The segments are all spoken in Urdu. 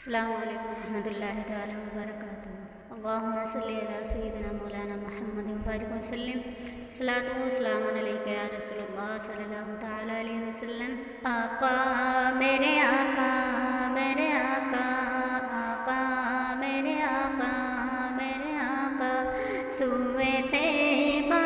السلام علیکم ورحمۃ اللہ تعالیٰ وبرکاتہ۔ اللہم صلی علی سیدنا مولانا محمد وبارک وسلم۔ صلاۃ و سلام علیک یا رسول اللہ صلی اللہ تعالیٰ علیہ وسلم۔ آقا میرے آقا میرے آقا، آقا میرے آقا میرے آقا، سوئے طیبہ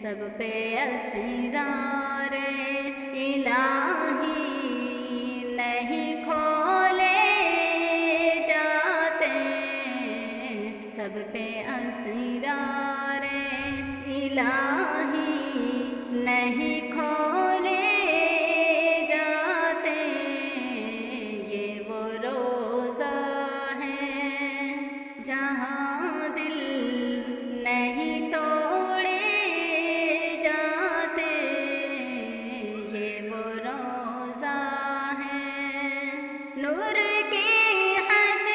سب پہ اسرار الہی نہیں کھولے جاتے، سب پہ اسرار الہی نہیں کھولے جاتے، یہ وہ روزہ ہے جہاں دل نہیں توڑے جاتے، یہ وہ روزہ ہے نور کی حد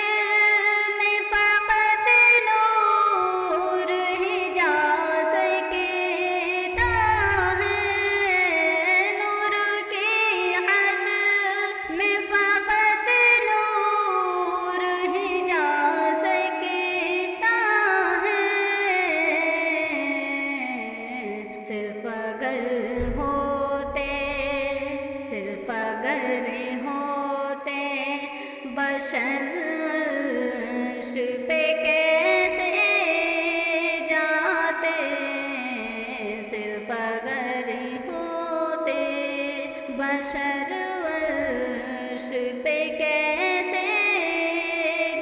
میں فقط نور ہی جا سکتا ہے، نور کی حد میں فقط نور ہی جا سکتا ہے، صرف اگر ہوتے بشر عرش پہ کیسے جاتے، صرف اگر ہوتے بشر عرش پہ کیسے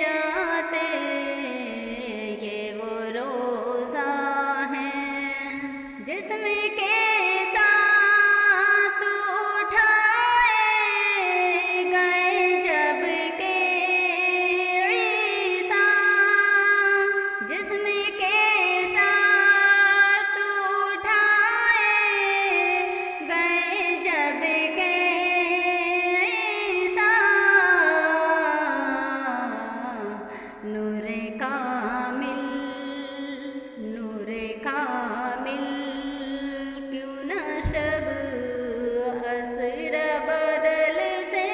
جاتے، یہ وہ روزہ ہے جسم کے ساتھ اٹھائے گئے جب کہ عیسیٰ، جسم کے ساتھ اٹھائے گئے جب کہ عیسیٰ، نور کامل، نور کامل، کیوں نہ شب عصر بدل سے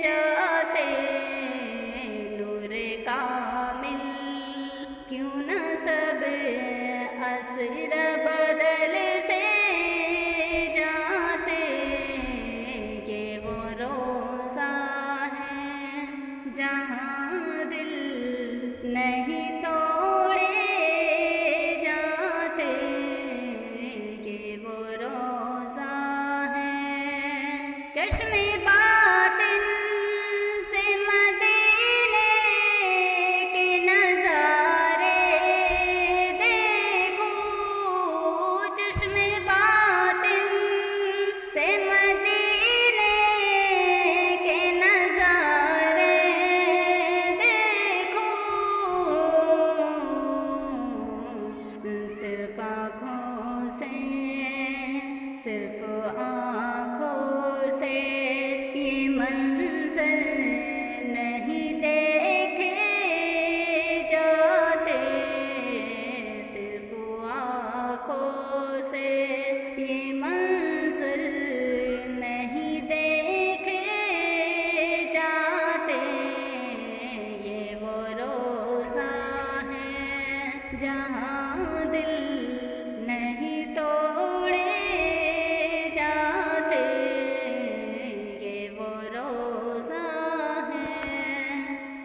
جاتے، نور کامل، کیوں نہ سب عصر بدل سے جاتے، یہ وہ روزہ ہے جہاں دل نہیں توڑے جاتے، یہ وہ روزہ ہے چشم باطن سے مدینے کے نظارے دیکھو، چشم باطن سے مدینے کے نظارے دیکھو، صرف آنکھوں سے، صرف آنکھوں سے یہ منظر نہیں دیکھے جاتے، صرف آنکھوں سے یہ منظر نہیں دیکھے جاتے، یہ وہ روزہ ہے جہاں دل